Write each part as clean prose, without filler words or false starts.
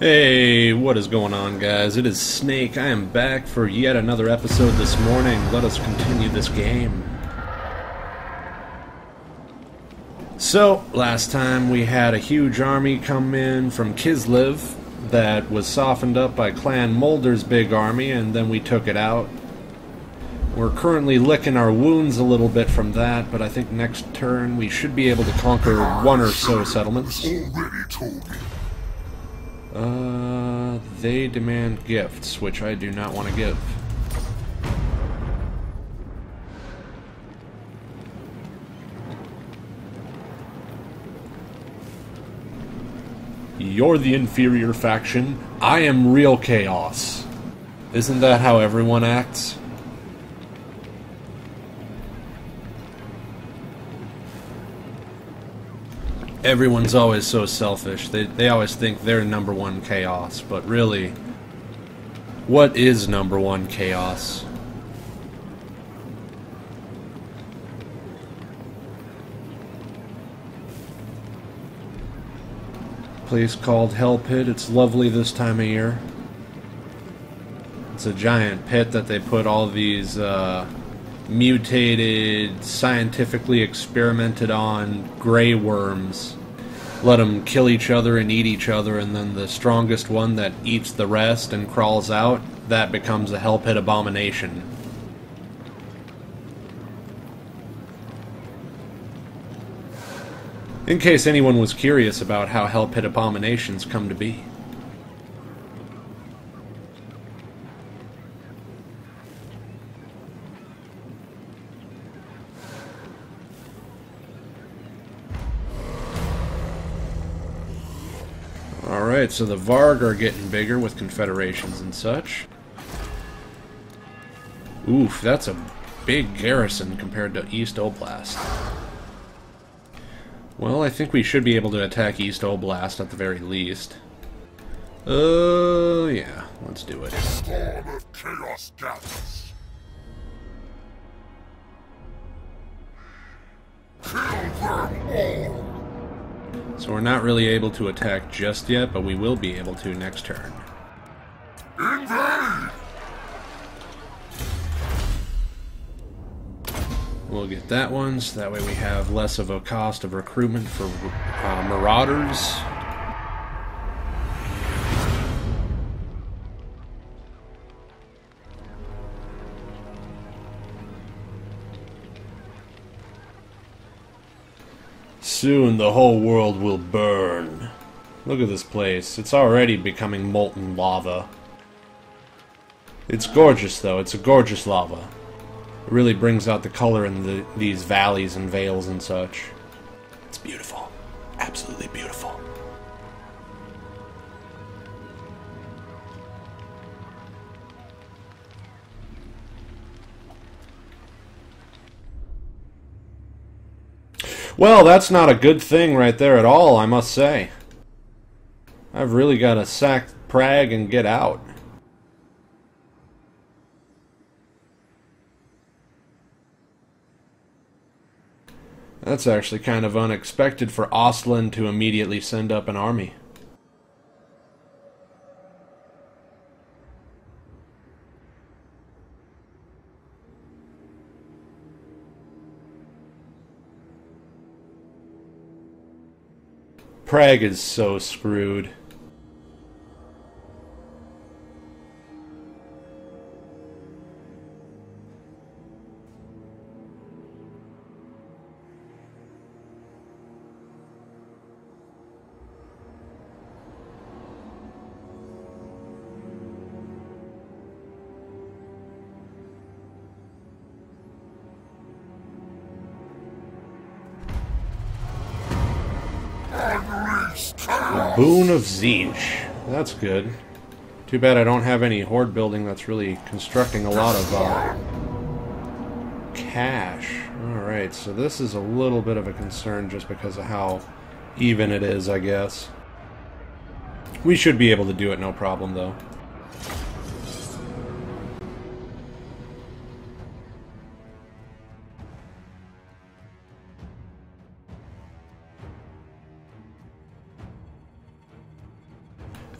Hey, what is going on, guys? It is Snake. I am back for yet another episode this morning. Let us continue this game. So, last time we had a huge army come in from Kislev that was softened up by Clan Molder's big army, and then we took it out. We're currently licking our wounds a little bit from that, but I think next turn we should be able to conquer one or so settlements. They demand gifts, which I do not want to give. You're the inferior faction. I am real chaos. Isn't that how everyone acts? Everyone's always so selfish. They always think they're number one chaos, but really, what is number one chaos? Place called Hell Pit. It's lovely this time of year. It's a giant pit that they put all these mutated, scientifically experimented on gray worms. Let them kill each other and eat each other, and then the strongest one that eats the rest and crawls out, that becomes a Hell Pit abomination. In case anyone was curious about how Hell Pit abominations come to be. Alright, so the Varg are getting bigger with confederations and such. Oof, that's a big garrison compared to East Oblast. Well, I think we should be able to attack East Oblast at the very least. Yeah, let's do it. Storm of chaos gathers. Kill them all. So we're not really able to attack just yet, but we will be able to next turn. Invade! We'll get that one, so that way we have less of a cost of recruitment for marauders. Soon the whole world will burn. Look at this place. It's already becoming molten lava. It's gorgeous, though. It's a gorgeous lava. It really brings out the color in these valleys and vales and such. It's beautiful. Absolutely beautiful. Well, that's not a good thing right there at all, I must say. I've really got to sack Prague and get out. That's actually kind of unexpected for Ostland to immediately send up an army. Prague is so screwed. Boon of Siege. That's good. Too bad I don't have any horde building that's really constructing a lot of cash. Alright, so this is a little bit of a concern just because of how even it is, I guess. We should be able to do it no problem, though.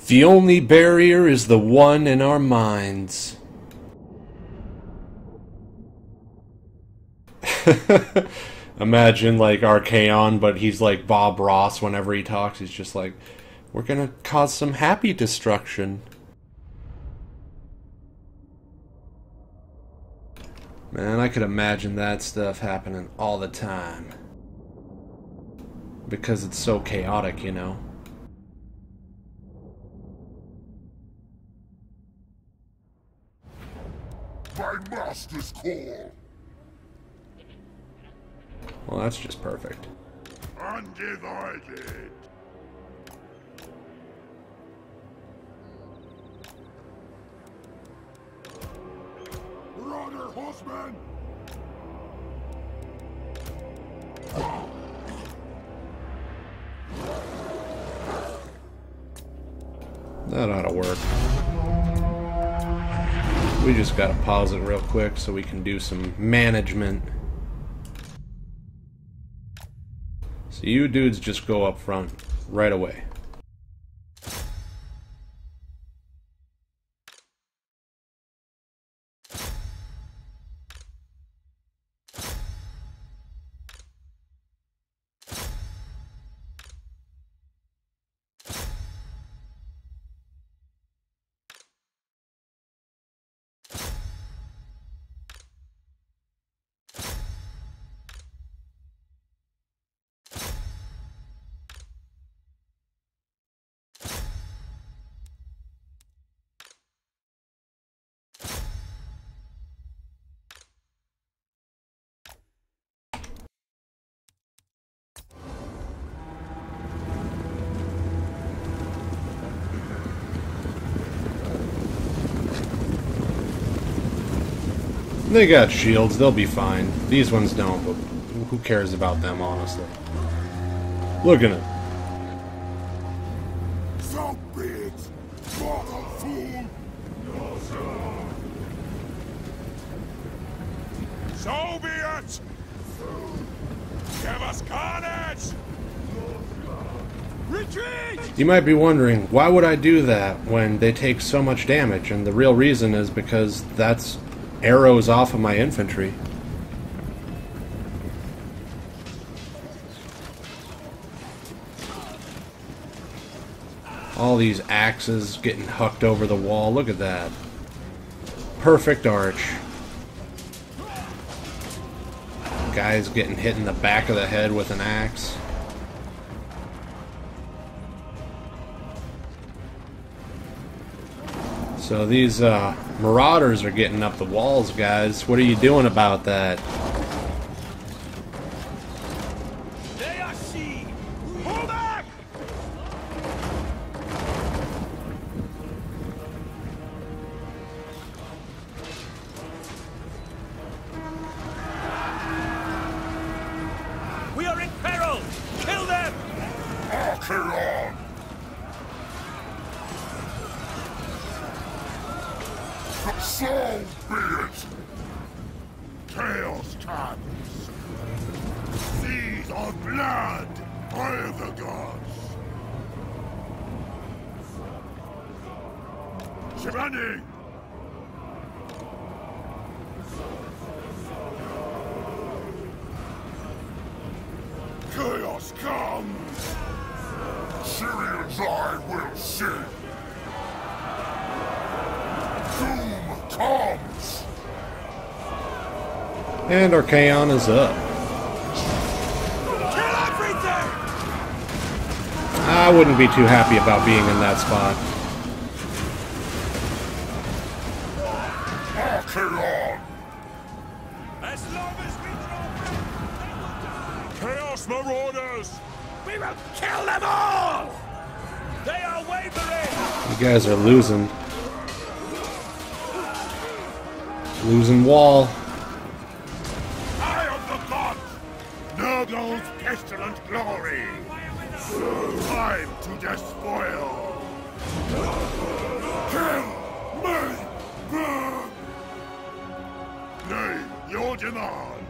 The only barrier is the one in our minds. Imagine like Archaon, but he's like Bob Ross whenever he talks. He's just like, we're gonna cause some happy destruction. Man, I could imagine that stuff happening all the time. Because it's so chaotic, you know. My master's call. Well, that's just perfect. Undivided. Marauder horseman. That ought to work. We just gotta pause it real quick so we can do some management. So you dudes just go up front right away. They got shields, they'll be fine. These ones don't, but who cares about them, honestly? Look at them. So be it, mortal fool. So be it! Give us carnage! Retreat! You might be wondering, why would I do that when they take so much damage? And the real reason is because that's arrows off of my infantry. All these axes getting hucked over the wall. Look at that. Perfect arch. Guys getting hit in the back of the head with an axe. So these marauders are getting up the walls, guys. What are you doing about that? They are she! Pull back! We are in peril! Kill them! Archaon. So be it! Chaos comes! Seas of blood! Fire the gods! Shivani! Chaos comes! Syrians I will sing! Doom comes! And Archaon is up. Kill everything! I wouldn't be too happy about being in that spot. Archaon! As long as we drop Chaos Marauders! We will kill them all! They are wavering! You guys are losing. Losing wall. Eye of the gods! Nurgle's pestilent glory! Time to despoil! Kill me! Burn! Nay, your demand!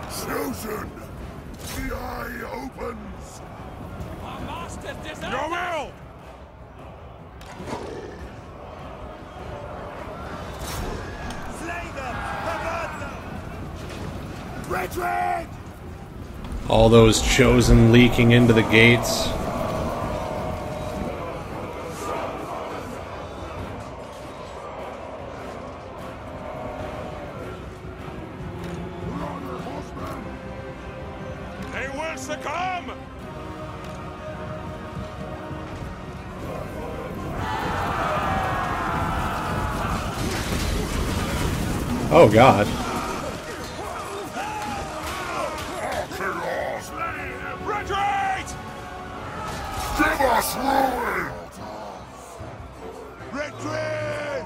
Chosen! The eye opens. Our masters deserve Your will! Slay them! Pervert them! Retreat! All those chosen leaking into the gates. They will succumb! Oh god. Retreat! Give us ruin! Retreat!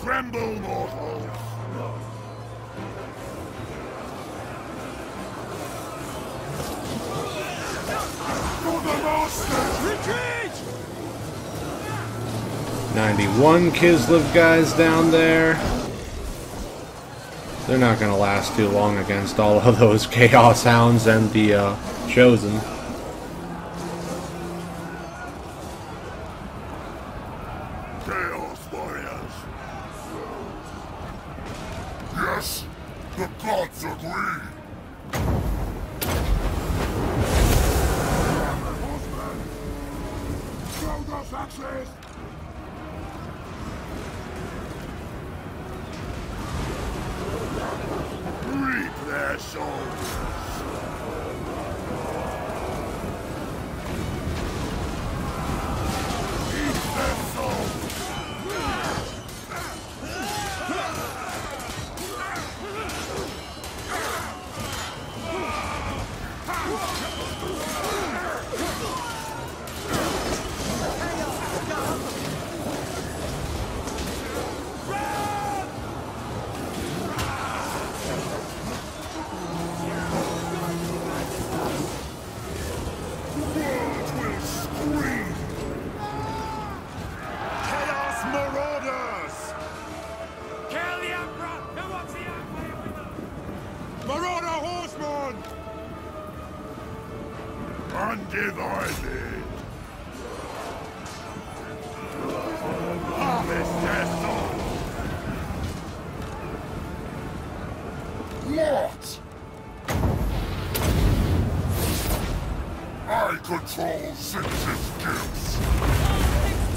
Tremble, mortals! For the master! Retreat! 91 Kislev guys down there. They're not going to last too long against all of those Chaos Hounds and the Chosen. Chaos warriors! Yes, the gods agree! Horsemen! Throw the axes! Reap their souls! Eat their souls! World will scream! Chaos Marauders! Kill the Emperor! Who wants the Empire with them? Marauder Horsemen! Undivided! Harvest their souls! What? I control Six's gifts!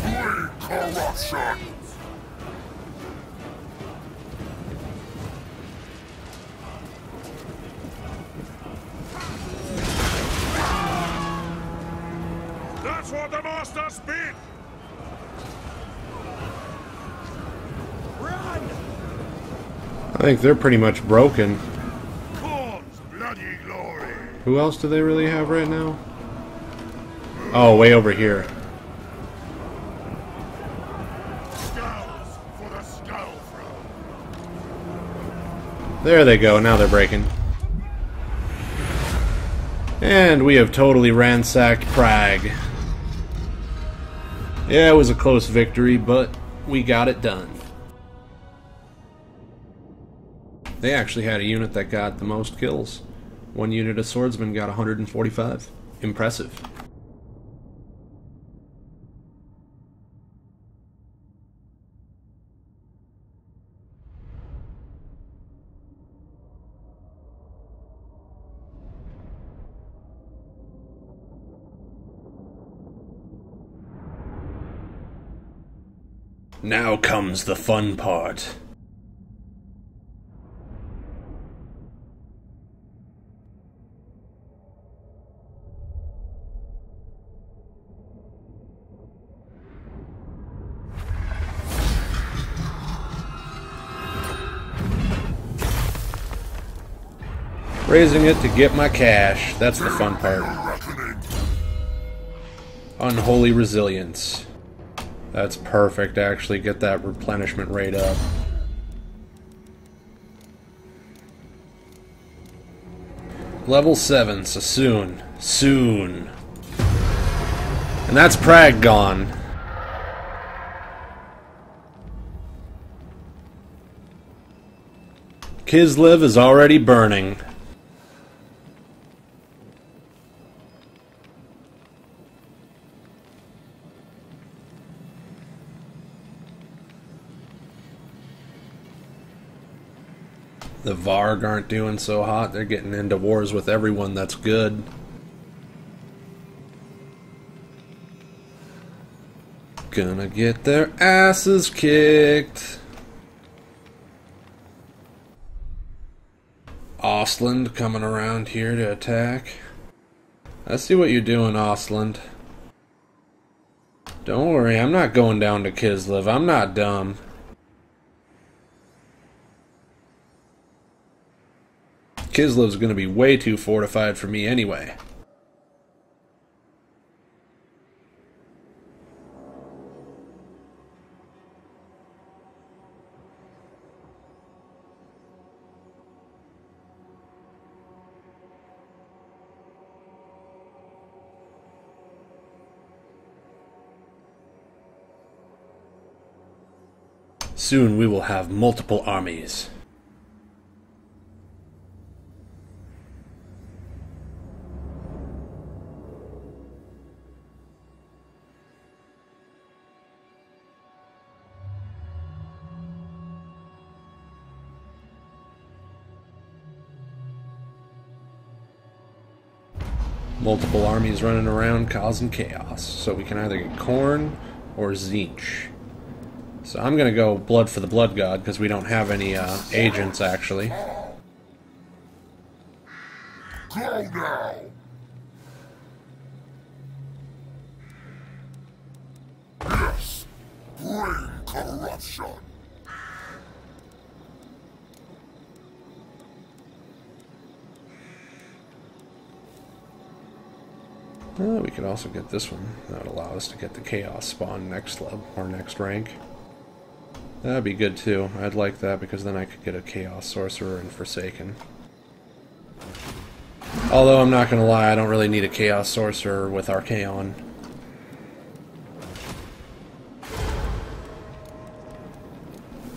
Bring corruption! That's what the master speak! Run! I think they're pretty much broken. Corn's bloody glory! Who else do they really have right now? Oh, way over here. Skulls for the skull throne! There they go, now they're breaking. And we have totally ransacked Prague. Yeah, it was a close victory, but we got it done. They actually had a unit that got the most kills. One unit of swordsmen got 145. Impressive. Now comes the fun part. Raising it to get my cash. That's the fun part. Reckoning! Unholy resilience. That's perfect, actually. Get that replenishment rate up. Level 7, so soon. Soon. And that's Prague gone. Kislev is already burning. The Varg aren't doing so hot. They're getting into wars with everyone that's good. Gonna get their asses kicked. Ostland coming around here to attack. I see what you're doing, Ostland. Don't worry, I'm not going down to Kislev. I'm not dumb. Kislev's gonna be way too fortified for me anyway. Soon we will have multiple armies. Multiple armies running around causing chaos. So we can either get corn or Zinch. So I'm gonna go blood for the blood god because we don't have any agents actually. Go now! Yes! Bring corruption! We could also get this one. That would allow us to get the chaos spawn next level or next rank. That'd be good too. I'd like that because then I could get a Chaos Sorcerer and Forsaken. Although I'm not gonna lie, I don't really need a Chaos Sorcerer with Archaon.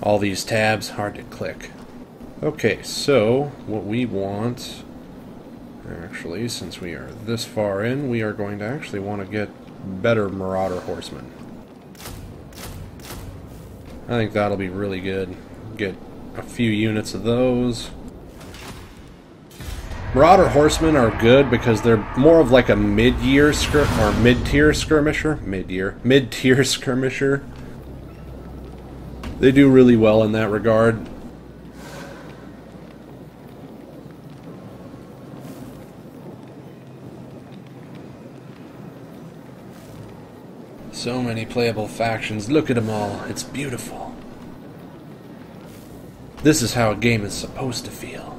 All these tabs, hard to click. Okay, so what we want, actually, since we are this far in, we are going to actually want to get better Marauder Horsemen. I think that'll be really good. Get a few units of those. Marauder Horsemen are good because they're more of like a mid-tier skirmisher. Mid-tier skirmisher. They do really well in that regard. So many playable factions. Look at them all. It's beautiful. This is how a game is supposed to feel.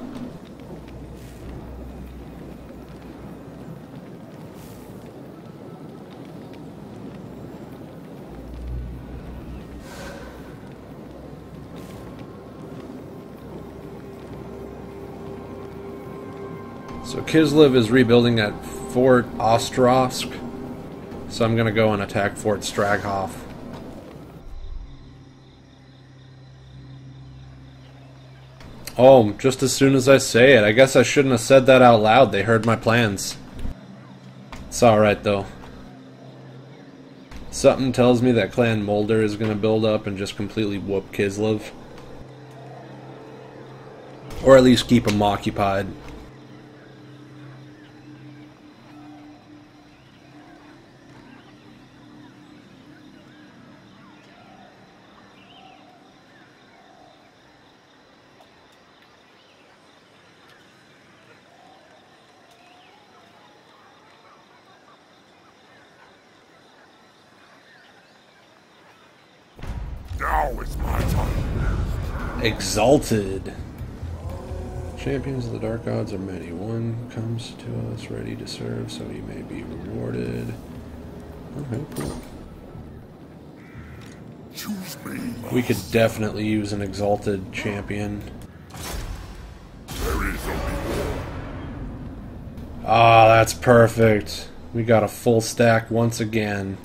So Kislev is rebuilding at Fort Ostrovsk. So I'm going to go and attack Fort Straghoff. Oh, just as soon as I say it. I guess I shouldn't have said that out loud. They heard my plans. It's alright though. Something tells me that Clan Mulder is going to build up and just completely whoop Kislev. Or at least keep them occupied. Now is my time. Exalted. Champions of the Dark Gods are many. One comes to us ready to serve, so he may be rewarded. Okay, cool. Choose me. We could definitely use an exalted champion. There is only one. Ah, that's perfect. We got a full stack once again.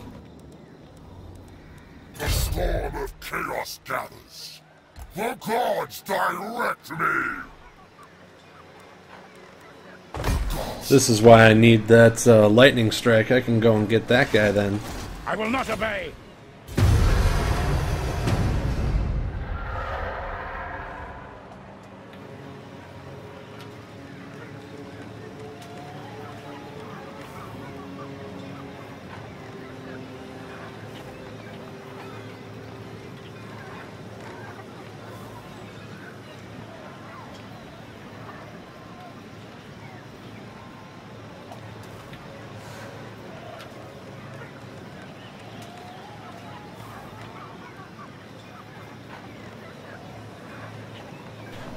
The storm of chaos gathers. The gods direct me. This is why I need that lightning strike. I can go and get that guy then. I will not obey.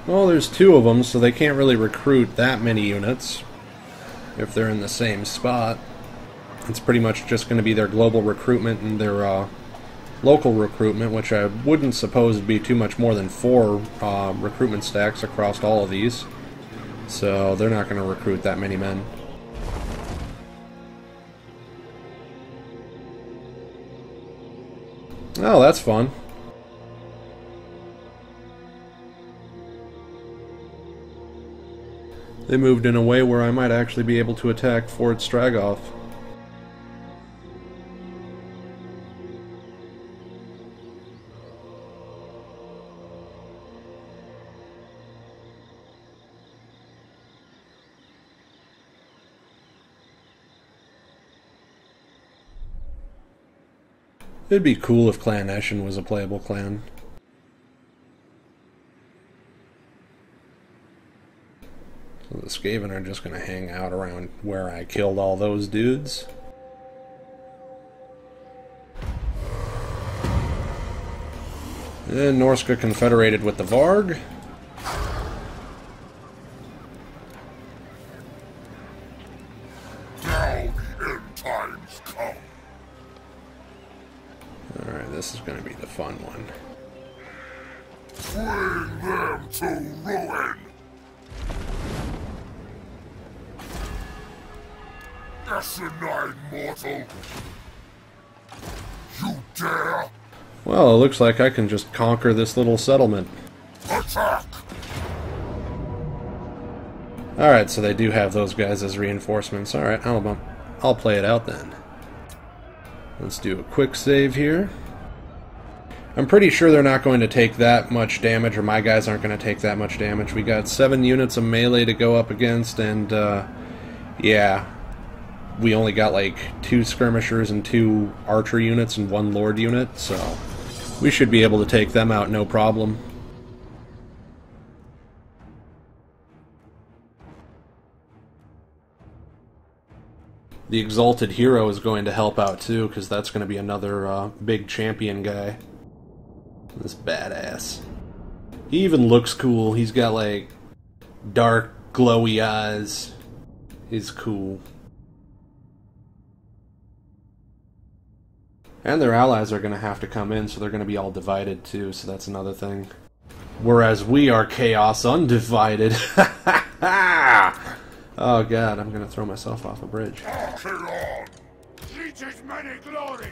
Well, there's two of them, so they can't really recruit that many units if they're in the same spot. It's pretty much just going to be their global recruitment and their local recruitment, which I wouldn't suppose would be too much more than 4 recruitment stacks across all of these. So they're not going to recruit that many men. Oh, that's fun. They moved in a way where I might actually be able to attack Fort Stragov. It'd be cool if Clan Eshin was a playable clan. So the Skaven are just going to hang out around where I killed all those dudes. And Norska confederated with the Varg. Alright, this is going to be the fun one. Bring them to ruin! Asinine mortal! You dare? Well, it looks like I can just conquer this little settlement. Attack! Alright, so they do have those guys as reinforcements. Alright, I'll play it out then. Let's do a quick save here. I'm pretty sure they're not going to take that much damage, or my guys aren't going to take that much damage. We got 7 units of melee to go up against, and yeah, we only got like 2 skirmishers and 2 archer units and 1 lord unit, so we should be able to take them out no problem. The Exalted Hero is going to help out too, because that's going to be another big champion guy. This badass. He even looks cool. He's got like dark, glowy eyes. He's cool. And their allies are going to have to come in, so they're going to be all divided too, so that's another thing. Whereas we are chaos undivided. Oh god, I'm gonna throw myself off a bridge. Teaches many glories.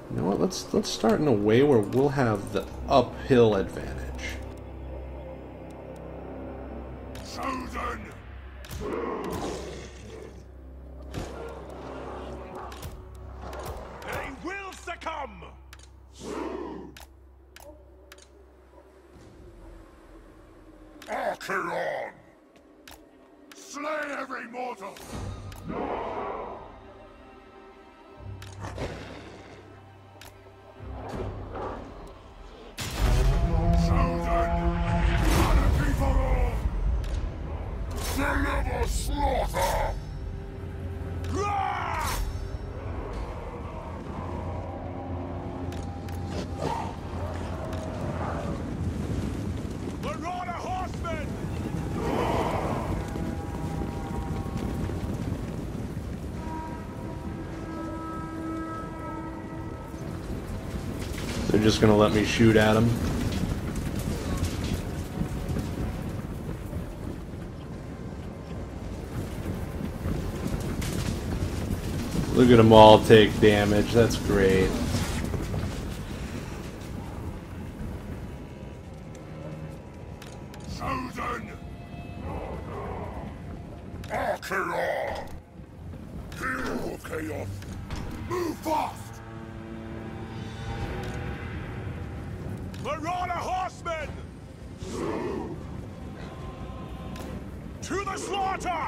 You know what, let's start in a way where we'll have the uphill advantage. Chosen. They will succumb. Archeon! Slay every mortal. Anarchy for all! Deliver slaughter! Rah! Marauder horsemen! They're just gonna let me shoot at them. Look at them all take damage, that's great. Chosen! Archeon! Hero of chaos! Move fast! Marauder horsemen! To the slaughter!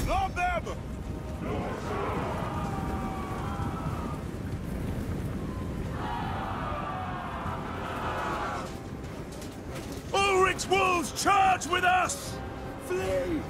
Love them! Ulrich's wolves charge with us! Flee!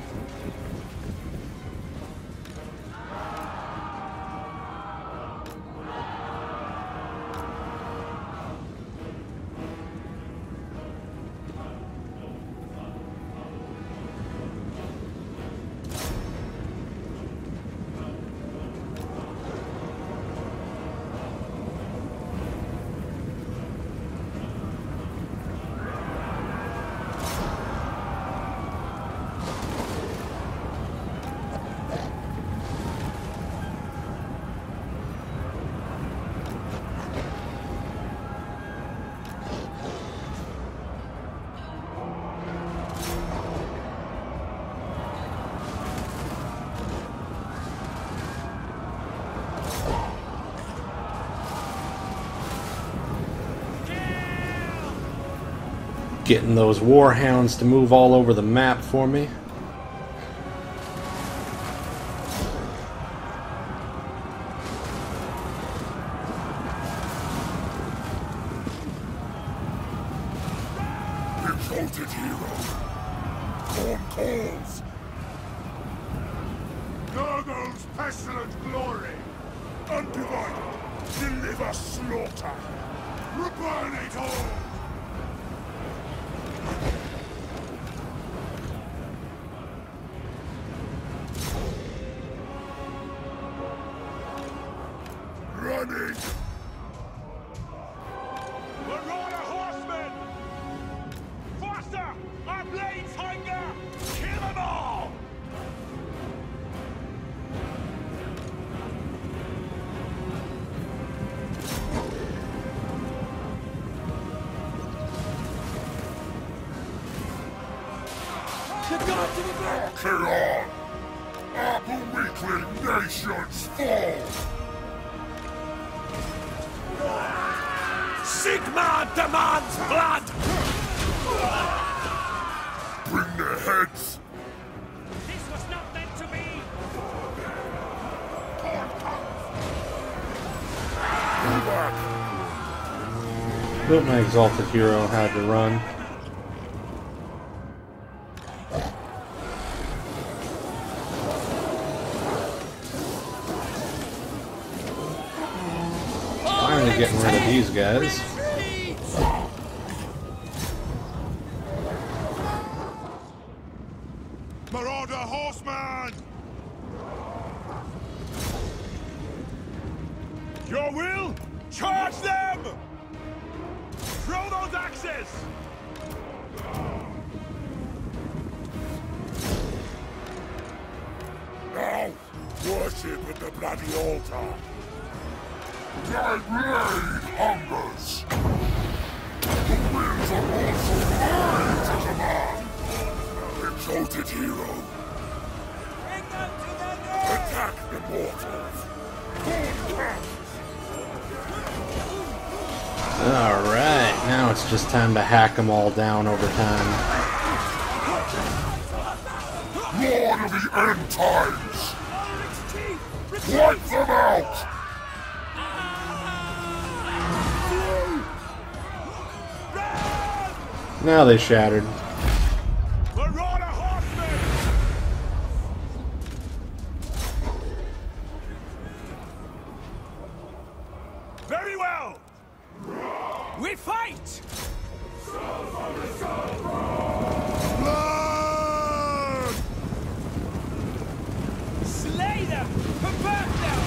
Getting those warhounds to move all over the map for me. Exalted hero. Corn calls. Nurgle's pestilent glory. Undivided. Deliver slaughter. Reburn it all. Running! Marauder horsemen! Faster! Our blades hunger! Kill them all! Kill on! Our weakling nations fall! Sigmar demands blood! Bring their heads! This was not meant to be! But my exalted hero had to run. Finally getting rid of these guys. Marauder horseman! Your will? Charge them! Throw those axes! Now, worship at the bloody altar! Thy blade hungers! The winds are also mine to command! Exalted hero! Bring them to their knees! Attack the mortals! Full camp! Alright, now it's just time to hack them all down over time. Lord of the end times! Wipe them out! Now they shattered. Marauder horsemen! Very well! We fight! Blood! Slay them! Convert them!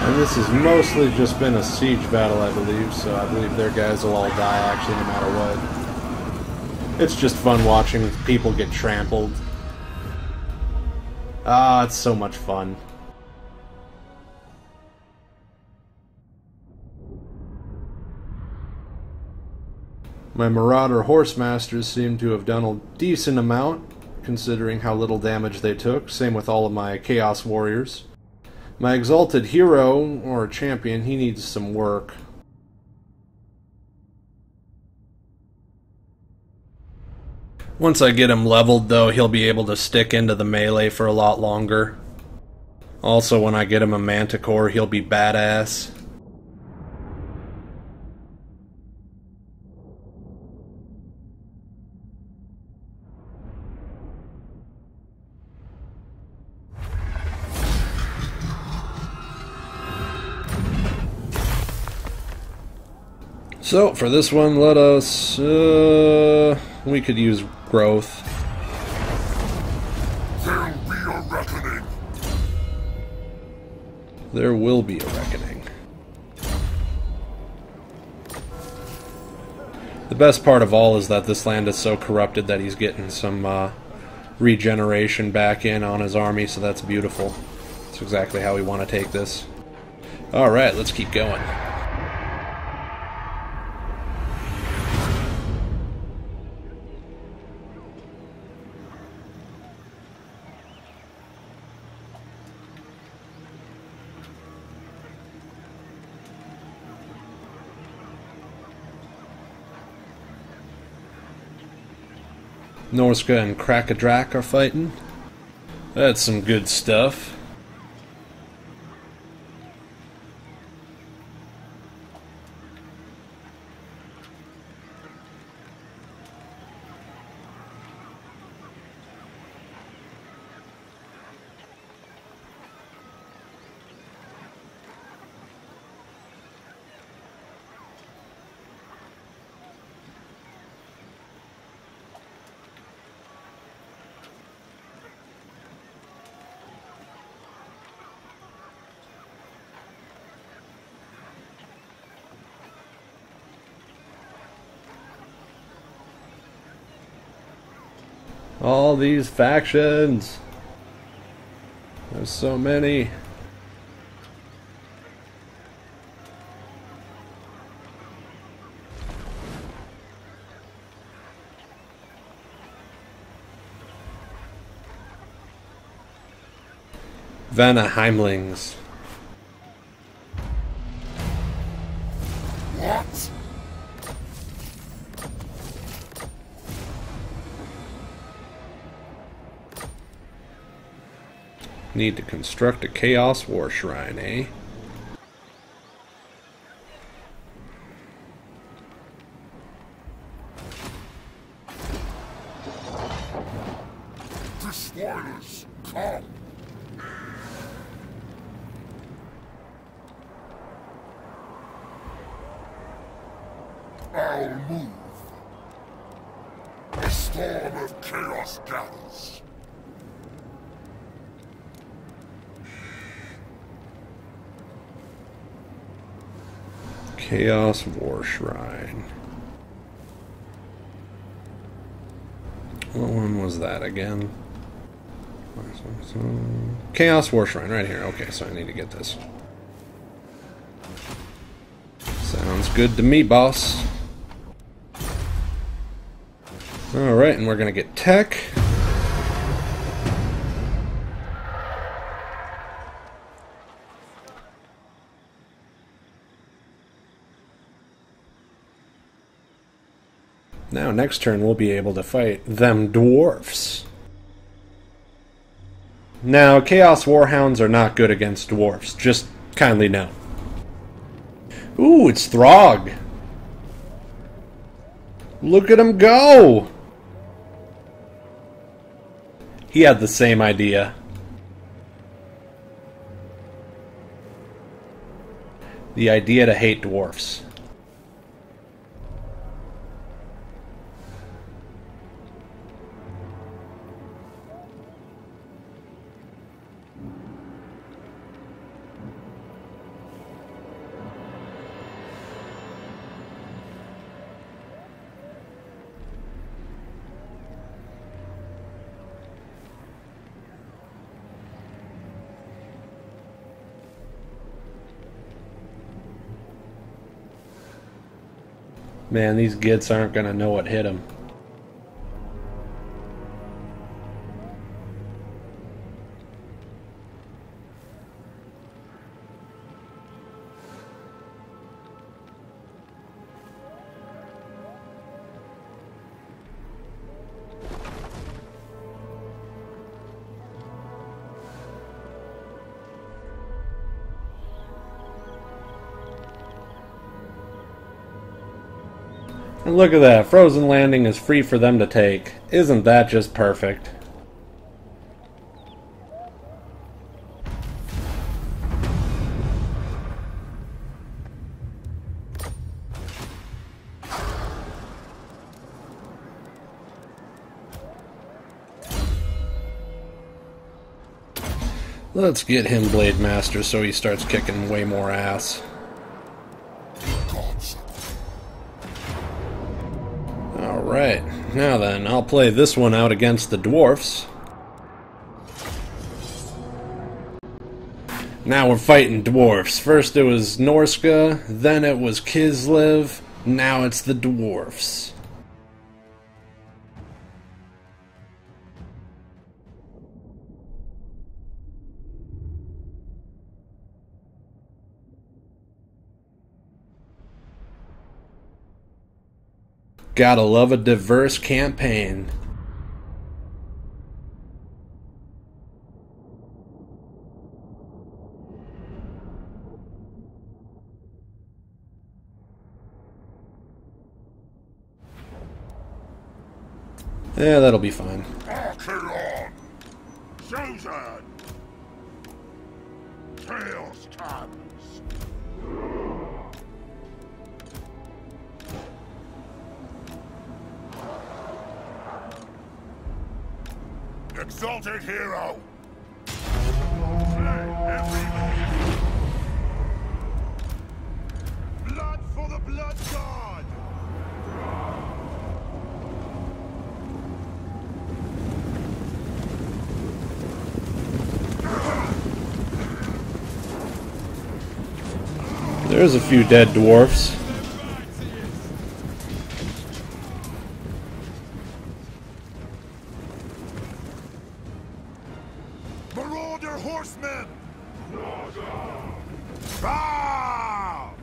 And this has mostly just been a siege battle, I believe, so I believe their guys will all die actually no matter what. It's just fun watching people get trampled. Ah, it's so much fun. My Marauder Horsemasters seem to have done a decent amount, considering how little damage they took. Same with all of my Chaos Warriors. My Exalted Hero, or Champion, he needs some work. Once I get him leveled, though, he'll be able to stick into the melee for a lot longer. Also, when I get him a Manticore, he'll be badass. So, for this one, let us, we could use growth. There'll be a reckoning! There will be a reckoning. The best part of all is that this land is so corrupted that he's getting some, regeneration back in on his army, so that's beautiful. That's exactly how we want to take this. Alright, let's keep going. Norska and Kraka Drak are fighting. That's some good stuff. All these factions. There's so many. Vanaheimlings. What? Need to construct a Chaos War Shrine, eh? Destroyers, come! I'll move. A storm of chaos gathers. Chaos War Shrine. What one was that again? Chaos War Shrine, right here. Okay, so I need to get this. Sounds good to me, boss. Alright, and we're gonna get tech. Now, next turn, we'll be able to fight them dwarfs. Now, Chaos Warhounds are not good against dwarfs. Just kindly know. Ooh, it's Throgg. Look at him go! He had the same idea. The idea to hate dwarfs. Man, these gits aren't gonna know what hit them. And look at that, Frozen Landing is free for them to take. Isn't that just perfect? Let's get him Blade Master so he starts kicking way more ass. Alright, now then, I'll play this one out against the Dwarfs. Now we're fighting Dwarfs. First it was Norska, then it was Kislev, now it's the Dwarfs. Gotta love a diverse campaign. Yeah, that'll be fine. Archeon! Chosen! Chaos comes! Exalted hero! Slay every man! Blood for the blood god! There's a few dead dwarfs. Marauder horsemen! Bow!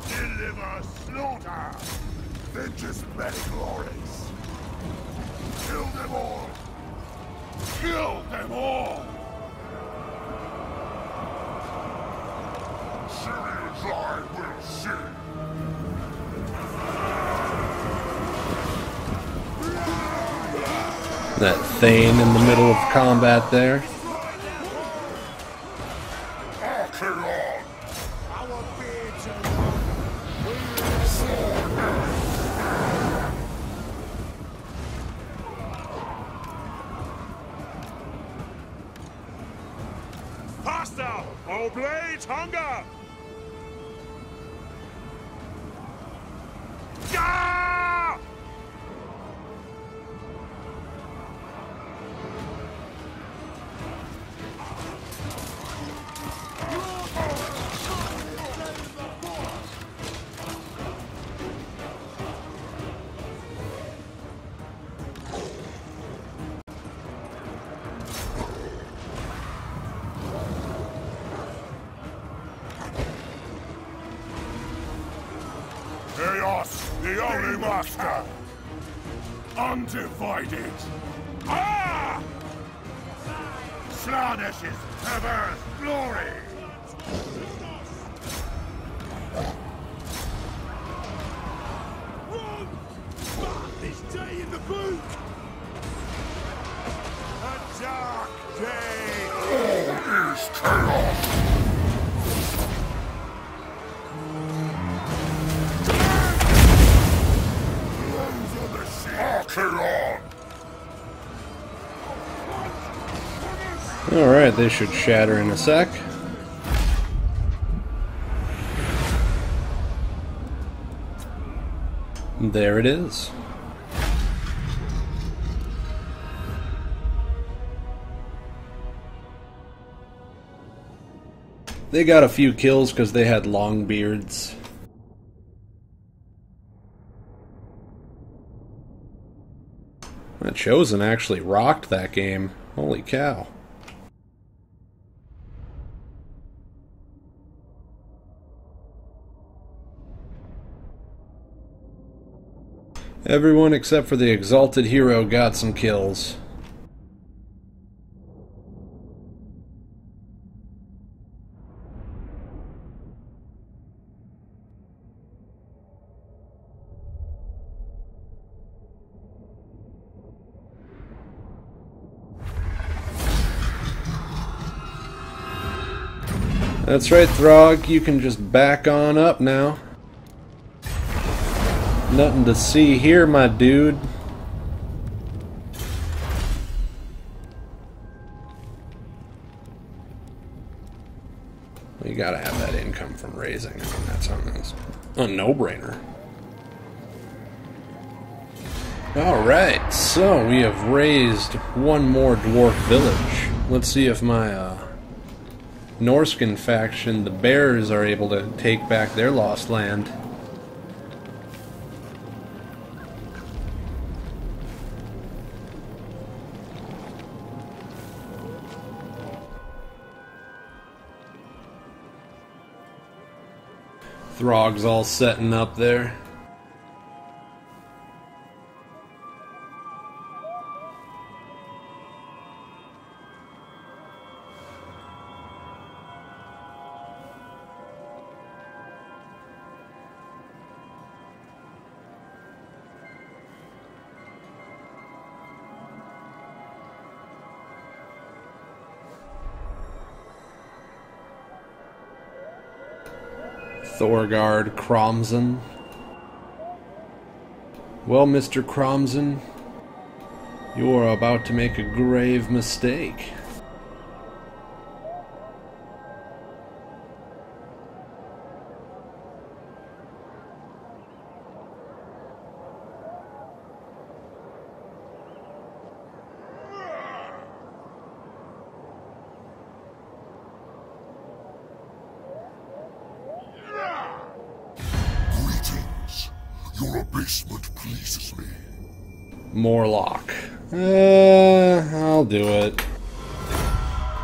Deliver slaughter! Vengeance many glories! Kill them all! Kill them all! Syrians I will see! That Thane in the middle of combat there. Archeon! Our beards are Faster! All blades hunger! Gah! Chaos, the only master! Undivided! Ah! Slanish's perverse glory! Run! Fuck this day in the boot! A dark day! All is chaos! Archeon! Alright, they should shatter in a sec. There it is. They got a few kills because they had long beards. That Chosen actually rocked that game. Holy cow. Everyone except for the Exalted Hero got some kills. That's right, Throgg, you can just back on up now. Nothing to see here, my dude. You gotta have that income from raising. I mean, that's a no-brainer. Alright, so we have raised one more dwarf village. Let's see if my Norscan faction, the Bears, are able to take back their lost land. Throgg's all setting up there. Thorgard Cromson. Well, Mr. Cromson, you are about to make a grave mistake. Your abasement pleases me. Morlock. I'll do it.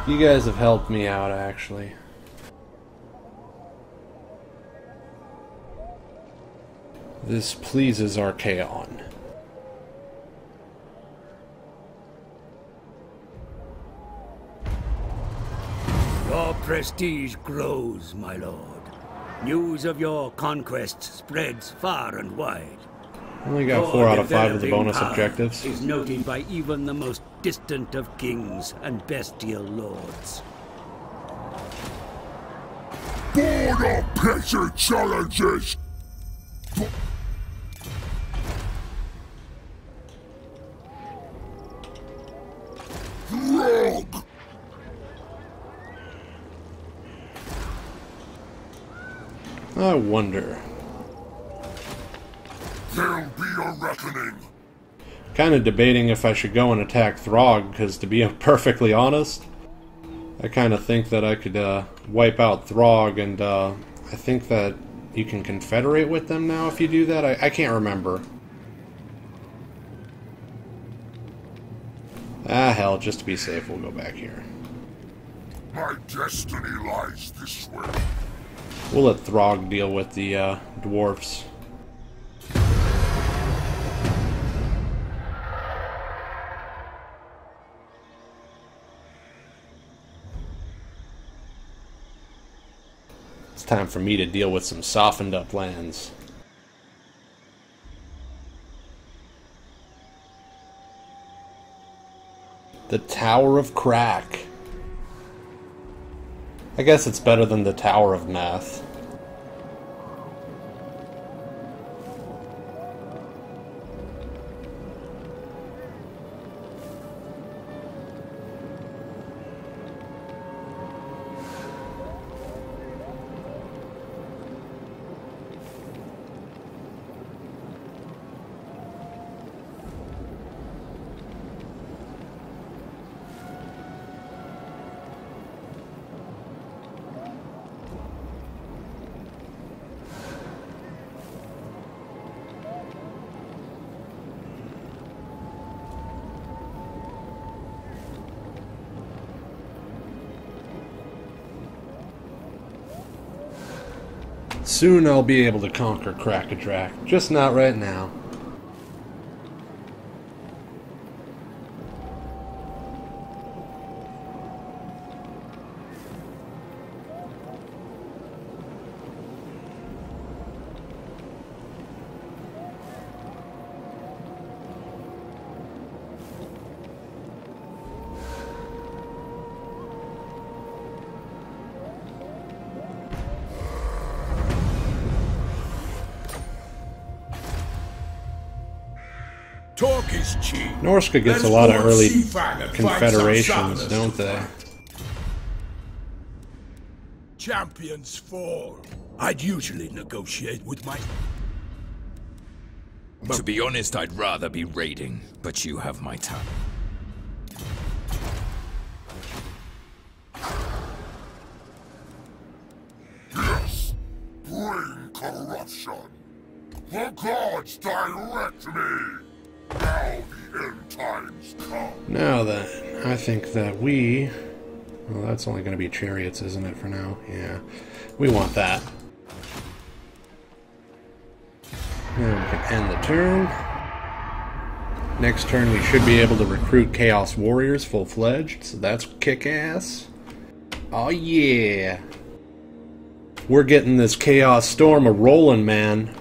You guys have helped me out, actually. This pleases Archaon. Your prestige grows, my lord. News of your conquests spreads far and wide. Only got 4 out of 5 of the bonus objectives. Is noted by even the most distant of kings and bestial lords. Border pressure challenges! Throgg! I wonder. There'll be a reckoning. Kind of debating if I should go and attack Throgg, because to be perfectly honest, I kind of think that I could wipe out Throgg, and I think that you can confederate with them now if you do that. I can't remember. Ah, hell, just to be safe, we'll go back here. My destiny lies this way. We'll let Throgg deal with the Dwarfs. It's time for me to deal with some softened up lands. The Tower of Crack. I guess it's better than the Tower of Math. Soon I'll be able to conquer Kraka Drak, just not right now. Talk is cheap. Norsca gets a lot of early confederations, don't they? Champions fall. I'd usually negotiate with my... To be honest, I'd rather be raiding, but you have my tongue. Yes, bring corruption. The gods direct me. Now the end times come. Now then, I think that we... Well, that's only going to be chariots, isn't it, for now? Yeah, we want that. And we can end the turn. Next turn we should be able to recruit Chaos Warriors full-fledged, so that's kick-ass. Oh yeah! We're getting this Chaos Storm a-rolling, man.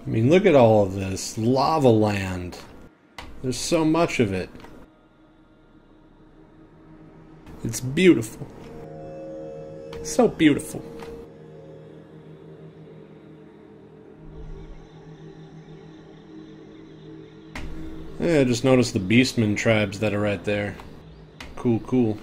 I mean, look at all of this. Lava land. There's so much of it. It's beautiful. So beautiful. Yeah, I just noticed the Beastmen tribes that are right there. Cool, cool.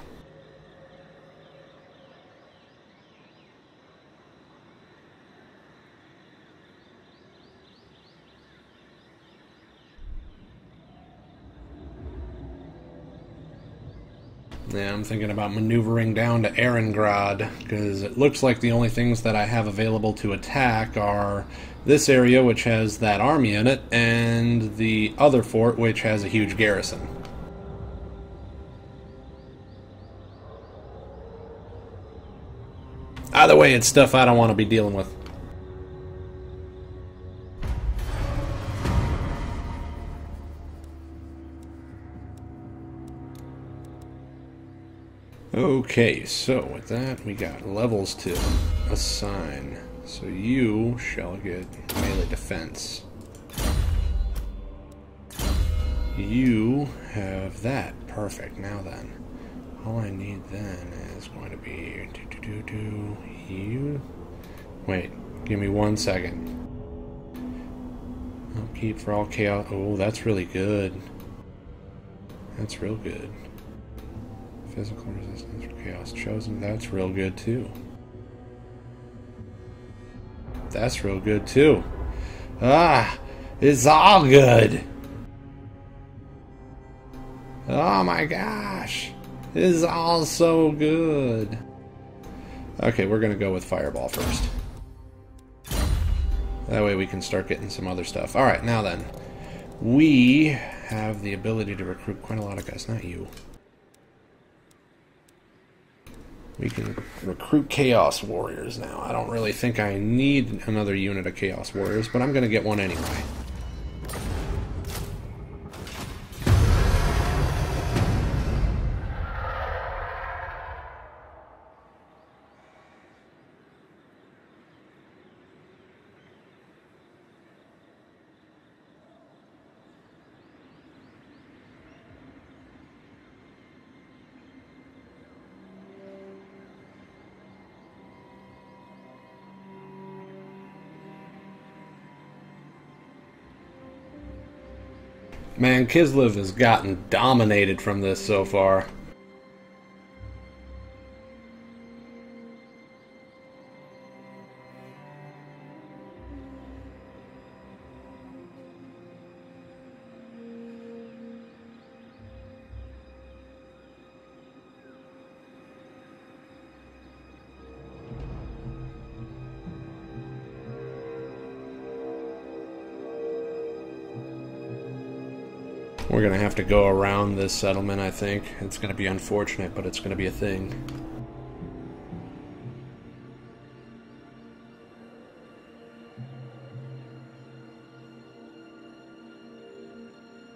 Yeah, I'm thinking about maneuvering down to Erengrad, because it looks like the only things that I have available to attack are this area, which has that army in it, and the other fort, which has a huge garrison. Either way, it's stuff I don't want to be dealing with. Okay, so with that, we got levels to assign. So you shall get melee defense. You have that. Perfect. Now then, all I need then is going to be you. Wait, give me 1 second. Upkeep for all chaos. Oh, that's really good. That's real good. Physical resistance for chaos chosen. That's real good too. That's real good too. Ah, it's all good. Oh my gosh. This is all so good. Okay, we're gonna go with Fireball first. That way we can start getting some other stuff. Alright, now then. We have the ability to recruit quite a lot of guys, not you. We can recruit Chaos Warriors now. I don't really think I need another unit of Chaos Warriors, but I'm going to get one anyway. Man, Kislev has gotten dominated from this so far. We're going to have to go around this settlement, I think. It's going to be unfortunate, but it's going to be a thing.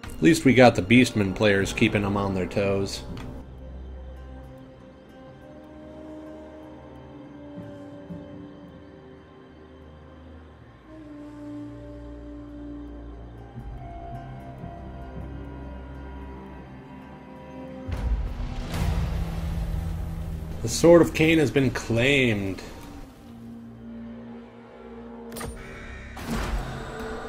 At least we got the Beastmen players keeping them on their toes. The Sword of Cain has been claimed.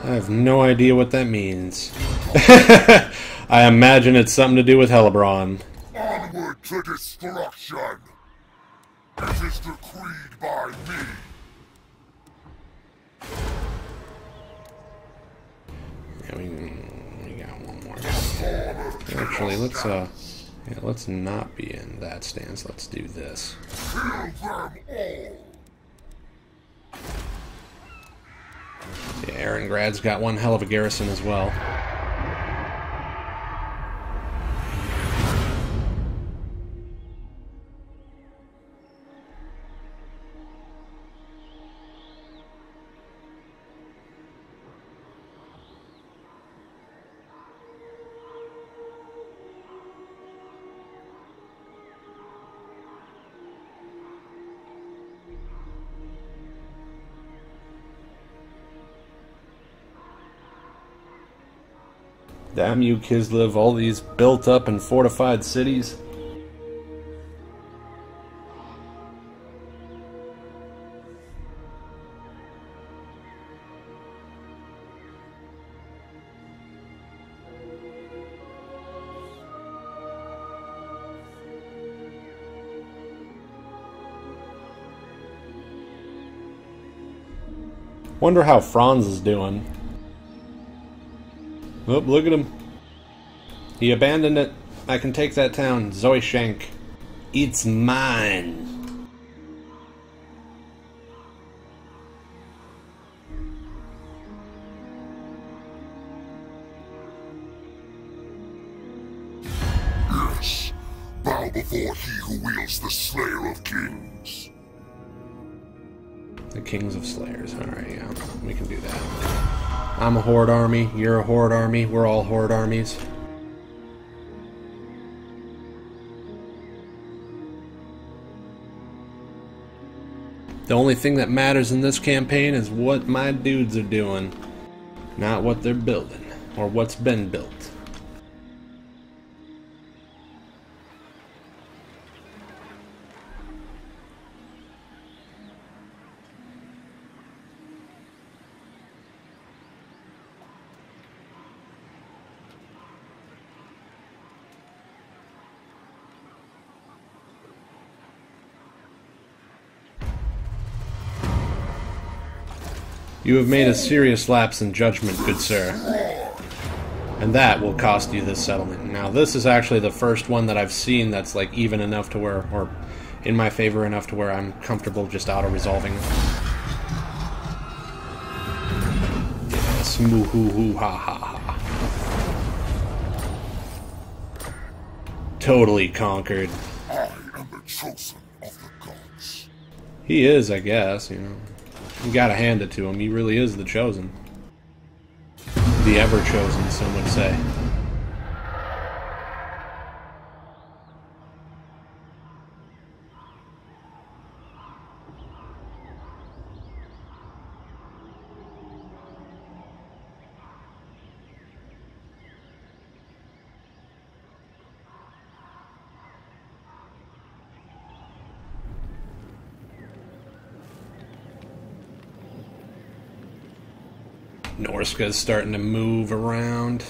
I have no idea what that means. I imagine it's something to do with Hellebron. Onward to destruction! It is decreed by me! Yeah, we got one more. The Actually, let's not be in that stance. Let's do this. Kill them all! Yeah, Erengrad's got one hell of a garrison as well. Damn you, Kislev, all these built up and fortified cities. Wonder how Franz is doing. Oh, look at him. He abandoned it. I can take that town. Zoishank. It's mine. Yes, bow before he who wields the Slayer of Kings. The Kings of Slayers. Alright, yeah, we can do that. I'm a Horde army, you're a Horde army, we're all Horde armies. The only thing that matters in this campaign is what my dudes are doing, not what they're building, or what's been built. You have made a serious lapse in judgment, good sir. And that will cost you this settlement. Now, this is actually the first one that I've seen that's like even enough to where, or in my favor enough to where I'm comfortable just auto-resolving. Yes, moo-hoo-hoo, ha-ha-ha. Totally conquered. I am the chosen of the gods. He is, I guess, you know. You gotta hand it to him. He really is the chosen. The ever-chosen, some would say. Norska's starting to move around.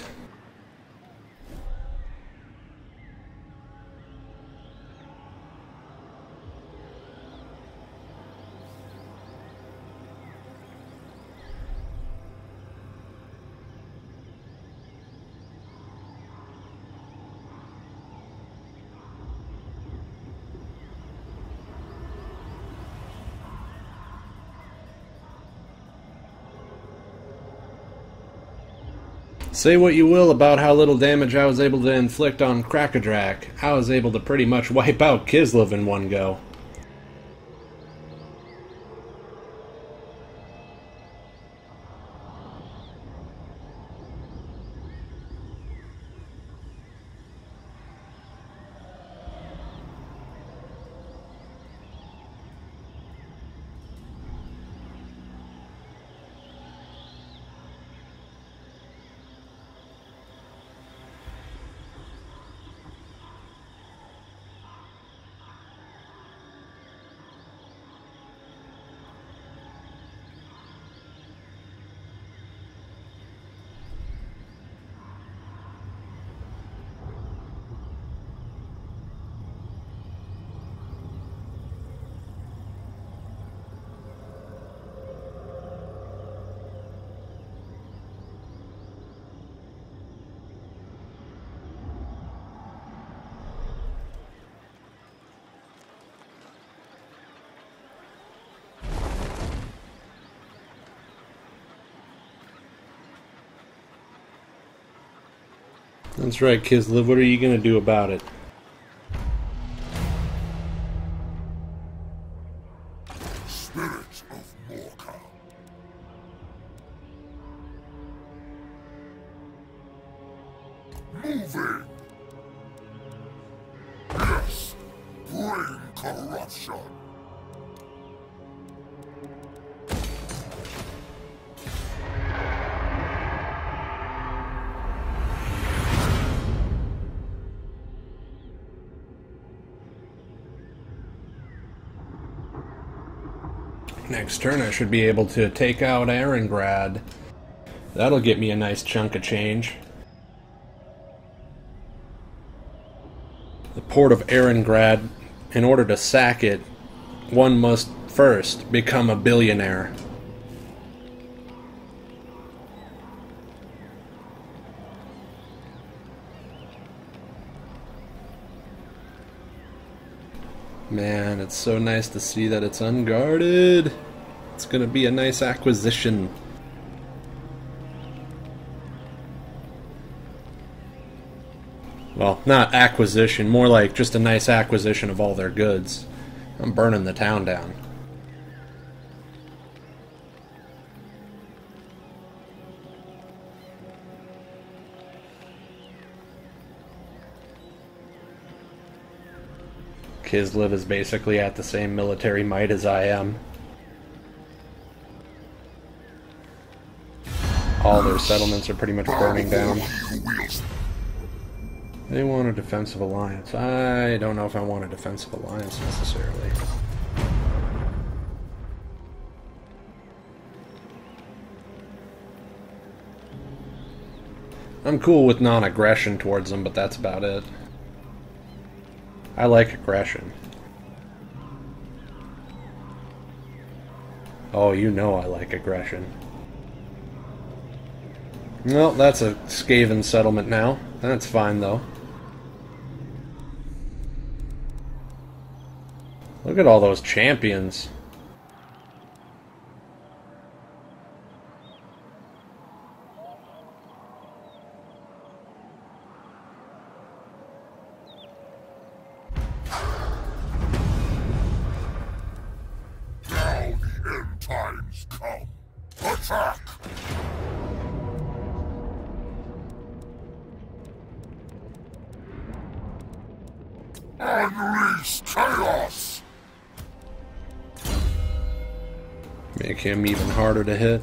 Say what you will about how little damage I was able to inflict on Kraka Drak, I was able to pretty much wipe out Kislev in one go. That's right, Kislev. What are you gonna do about it? Spirit of Morka. Moving. Yes. Bring corruption. Next turn I should be able to take out Erengrad. That'll get me a nice chunk of change. The port of Erengrad, in order to sack it, one must first become a billionaire. Man, it's so nice to see that it's unguarded. It's gonna be a nice acquisition. Well, not acquisition, more like just a nice acquisition of all their goods. I'm burning the town down. Kislev is basically at the same military might as I am. All their settlements are pretty much burning down. They want a defensive alliance. I don't know if I want a defensive alliance necessarily. I'm cool with non-aggression towards them, but that's about it. I like aggression. Oh, you know I like aggression. Well, that's a Skaven settlement now. That's fine, though. Look at all those champions. Times come. Attack! Unleash chaos! Make him even harder to hit.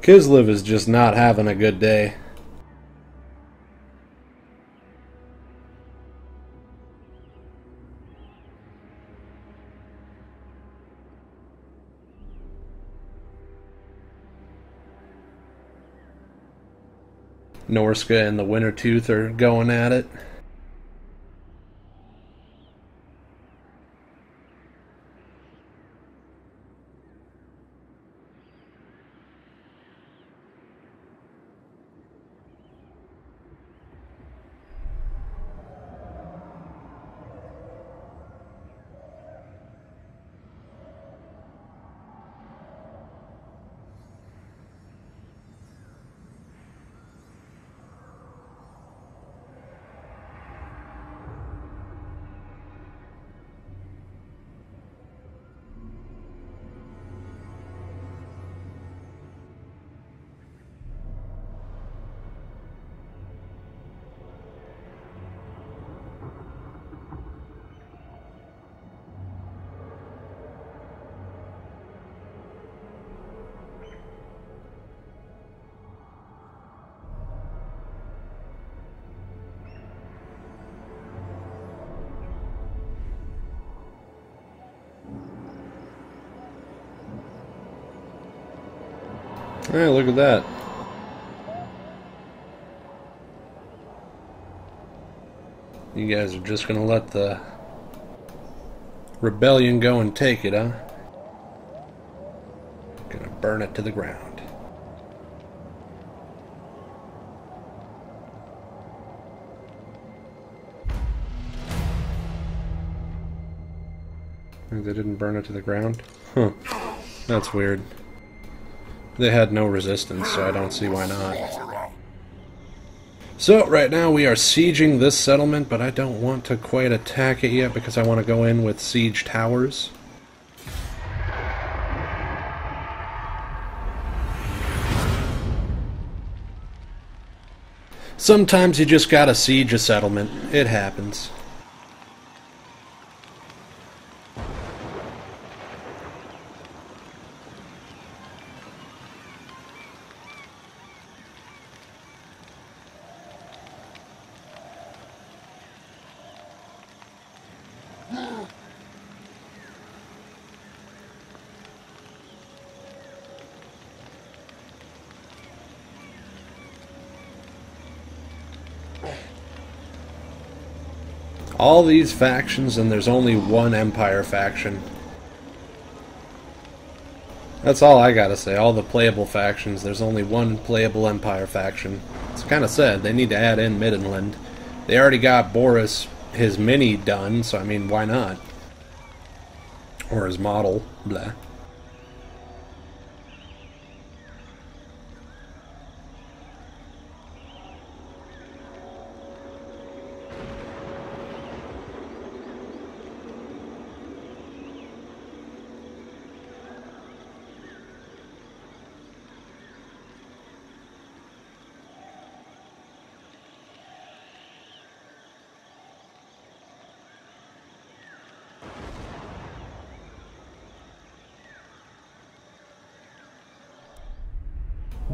Kislev is just not having a good day. Norska and the Wintertooth are going at it. Hey, look at that. You guys are just gonna let the rebellion go and take it, huh? Gonna burn it to the ground. They didn't burn it to the ground? Huh. That's weird. They had no resistance, so I don't see why not. So, right now we are sieging this settlement, but I don't want to quite attack it yet because I want to go in with siege towers. Sometimes you just gotta siege a settlement. It happens. All these factions, and there's only one Empire faction. That's all I gotta say. All the playable factions, there's only one playable Empire faction. It's kinda sad. They need to add in Middenland. They already got Boris, his mini, done, so I mean, why not? Or his model. Blah.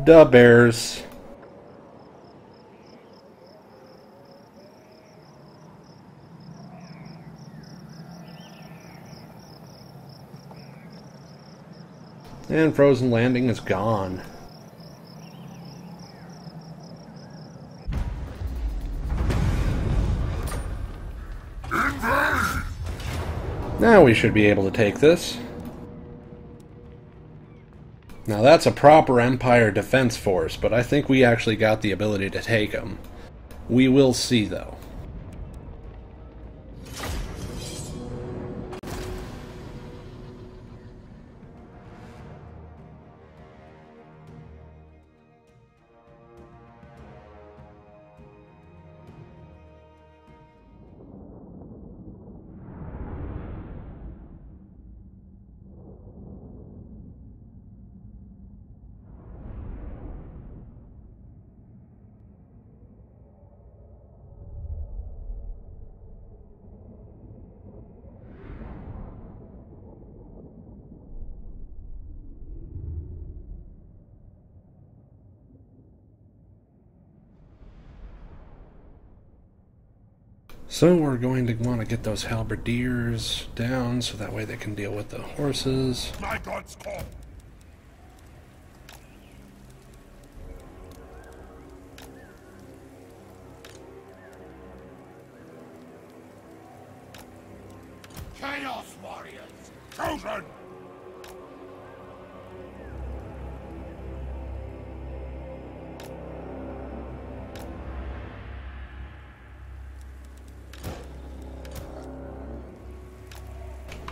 Da Bears. And Frozen Landing is gone. Now we should be able to take this. Now that's a proper Empire defense force, but I think we actually got the ability to take them. We will see, though. So we're going to want to get those halberdiers down so that way they can deal with the horses. My God's call. Chaos warriors, children.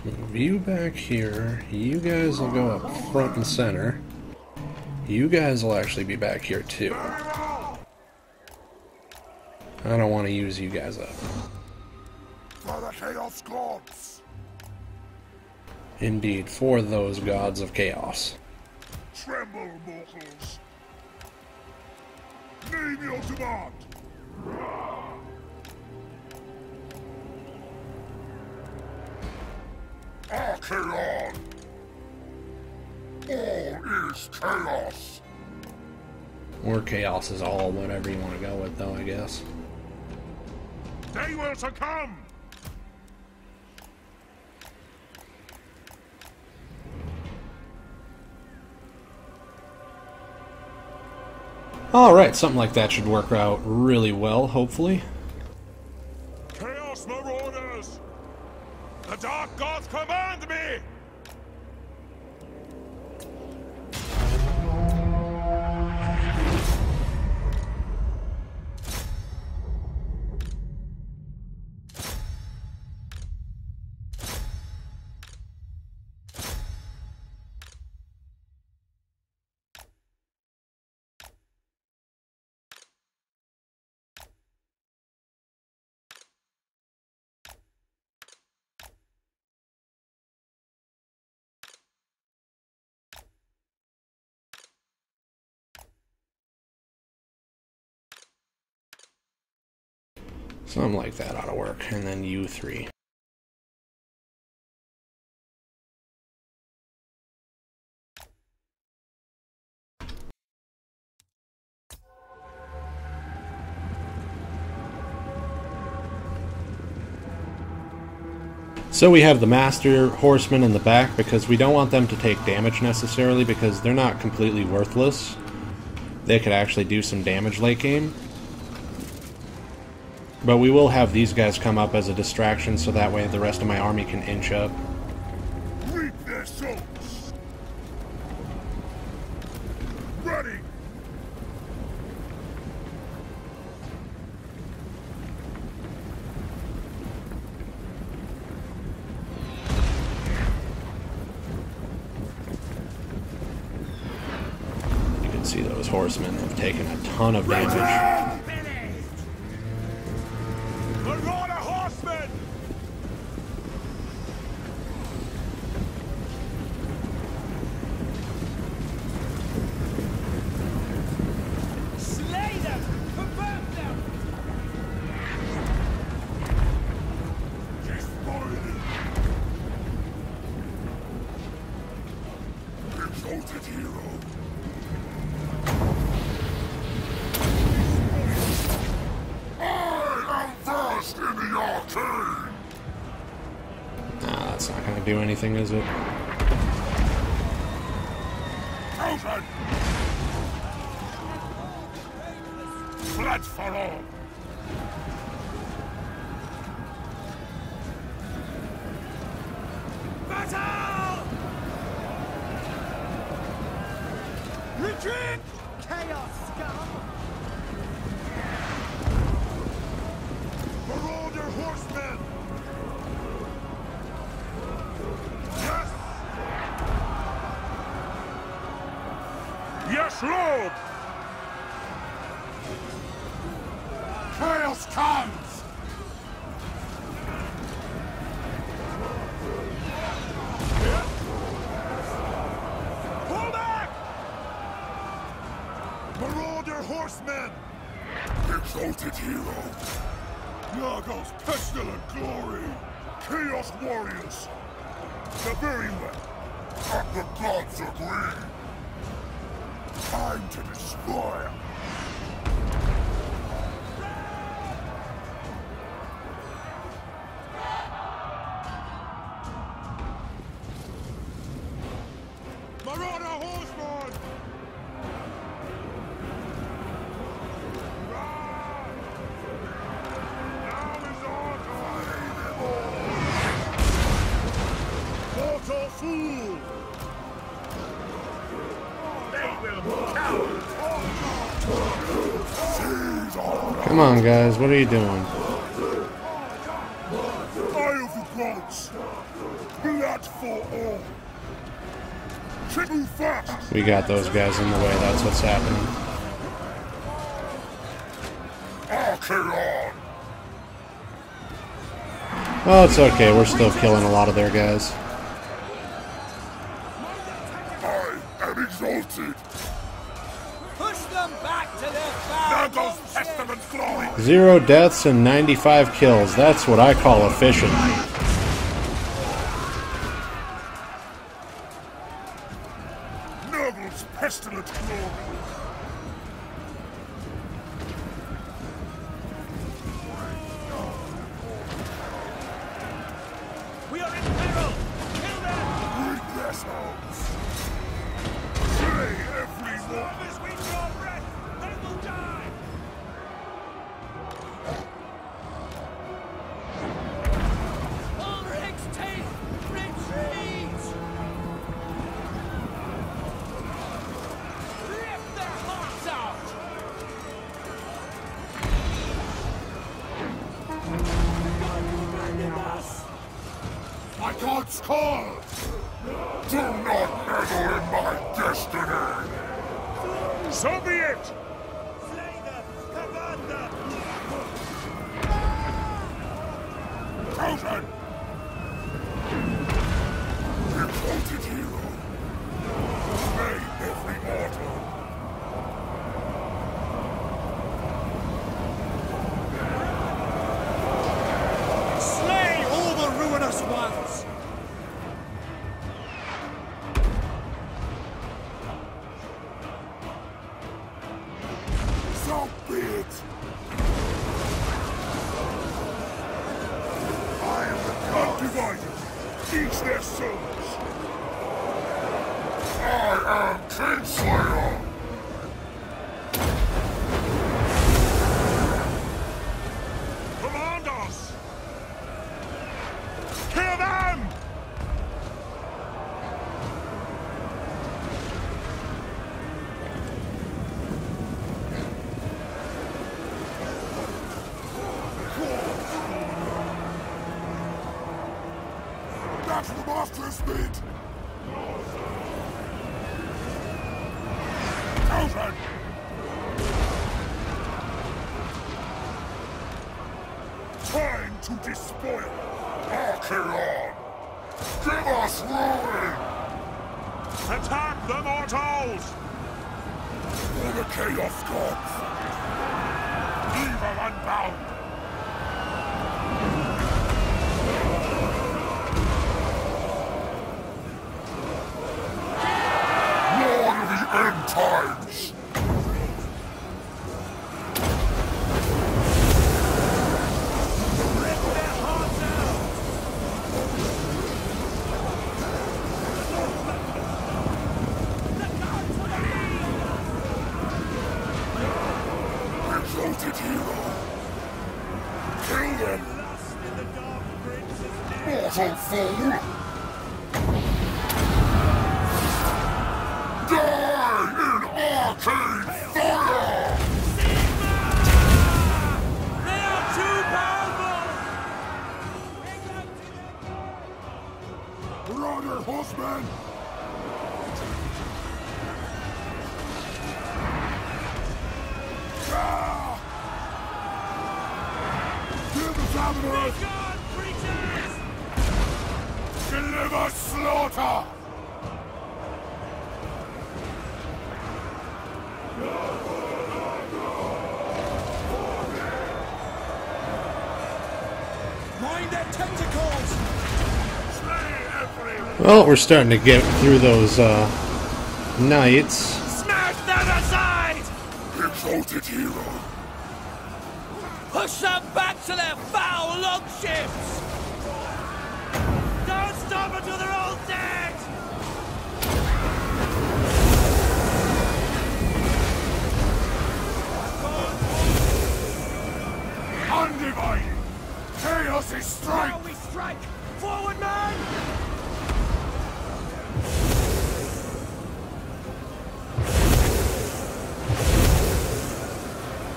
Move you back here. You guys will go up front and center. You guys will actually be back here too. I don't want to use you guys up. For the Chaos Gods. Indeed, for those gods of chaos. Tremble, mortals. Name your demand. Archaon! All is chaos! Or chaos is all, whatever you want to go with, though, I guess. They will succumb! Alright, something like that should work out really well, hopefully. Chaos Marauders! The Dark Gods command me! Something like that ought to work. And then you 3. So we have the Master Horsemen in the back because we don't want them to take damage necessarily because they're not completely worthless. They could actually do some damage late game. But we will have these guys come up as a distraction so that way the rest of my army can inch up. Reap their souls! Ready! See, those horsemen have taken a ton of damage. Marauder horsemen! Slay them! Convert them! Exalted hero! In the arcade! Nah, that's not going to do anything, is it? Chosen! Blood for all! Battle! Retreat! Chaos scum! Marauder horsemen! Yes! Yes, Lord! Chaos comes! Pull back! Marauder horsemen! Exalted hero! Nargos pestilent glory! Chaos warriors! The very well! But the gods agree! Time to destroy! Marauder horsemen! Now is our time! Mortal fool! They will cower! Come on, guys, what are you doing? Eye of the gods! Blood for all! Move fast! We got those guys in the way, that's what's happening. Archaon! Oh, it's okay, we're still killing a lot of their guys. I am exalted! Push them back to their foul! Nargos pestilent glory! 0 deaths and 95 kills, that's what I call efficient. Nargos pestilent glory! We are in peril! Kill them! Reap their souls! Slay every one! As we draw breath, they will die! Ulrich's teeth! Retreat! Rip their hearts out! God commanded us! My god's call! Do not meddle in my destiny! So be it! Slay them! Command them! Chosen! Exalted hero! Slay every mortal! be it. I am the god divided. Each their souls. I am Kingslayer. Command us! Kill them! Back to the master's speed! Children! Time to despoil! Archaon! Give us ruin! Attack the mortals! For the Chaos Gods! Evil unbound! Lord of the End Times! Rip their hearts out! Exalted hero! Kill them! Lust in the dark prince is near. Mortal fool! Die in arcane fire! They are too powerful! Brother horseman! Ah! Kill the Summoners! God, creatures! Deliver slaughter! Mind their tentacles! Slay everyone! Well, we're starting to get through those knights. Smash them aside! Exalted hero! Push them back to their foul longships! Don't stop until they're all dead! Undivided! Chaos is strike! Now we strike! Forward, man!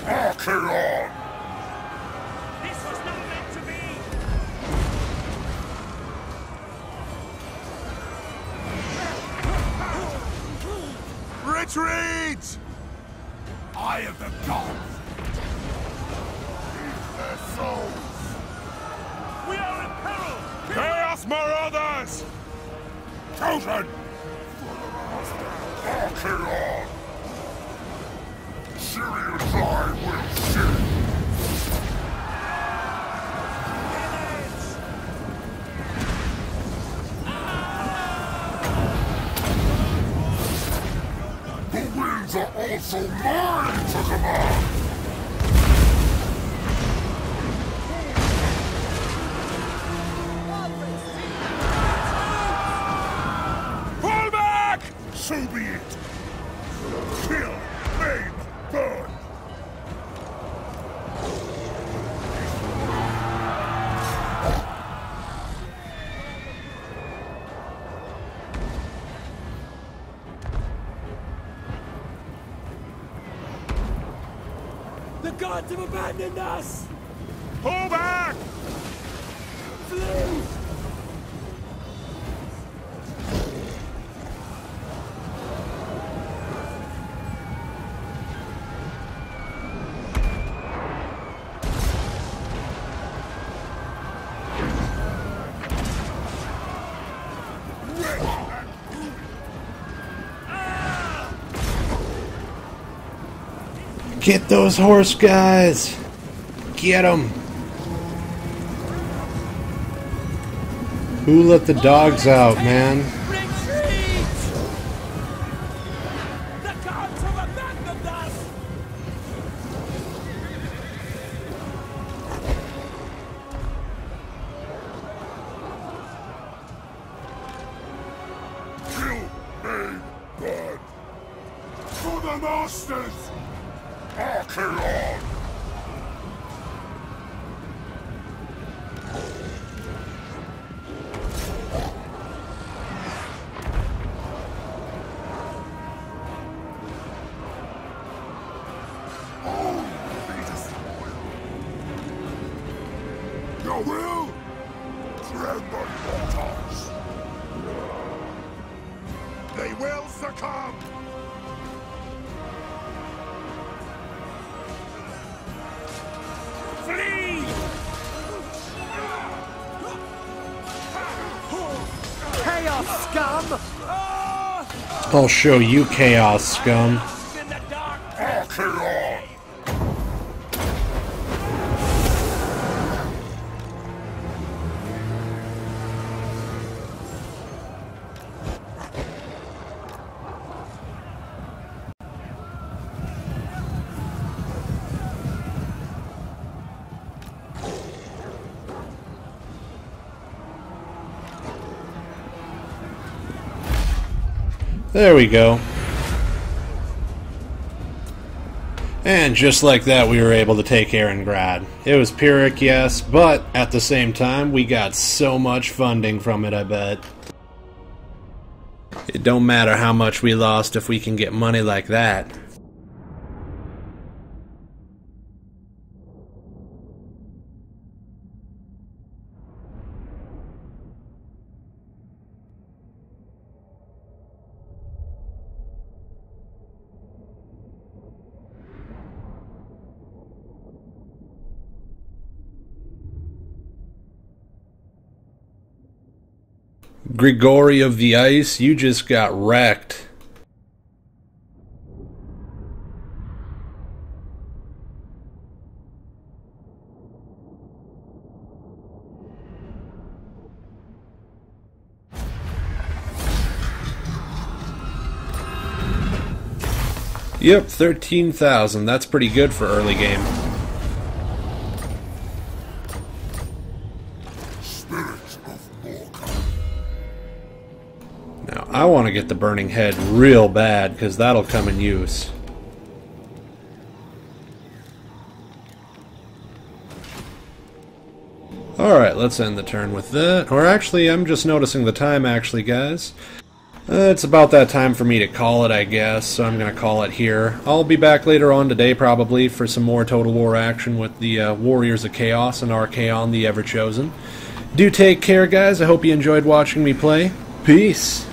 Archaon! This was not meant to be! Retreat! Eye of the gods! Eat their souls! We are in peril! Chaos Marauders! Children! Archaon! Syria's eye will see! The winds are also mine to command! Pull back! So be it! Kill, maim, burn! The gods have abandoned us! Pull back! Flee! Get those horse guys! Get them! Who let the dogs out, man? Retreat! The gods have abandoned us! monsters! Archaon! Your will? Tremble, mortals! They will succumb! Flee! Chaos scum! I'll show you chaos, scum. In the dark! Archaon! There we go. And just like that, we were able to take Erengrad. It was Pyrrhic, yes, but at the same time, we got so much funding from it, I bet. It don't matter how much we lost if we can get money like that. Grigori of the Ice, you just got wrecked. Yep, 13,000. That's pretty good for early game. Now, I want to get the Burning Head real bad, because that'll come in use. Alright, let's end the turn with that. Or actually, I'm just noticing the time, actually, guys. It's about that time for me to call it, I guess, so I'm going to call it here. I'll be back later on today, probably, for some more Total War action with the Warriors of Chaos and Archaon the Ever-Chosen. Do take care, guys. I hope you enjoyed watching me play. Peace!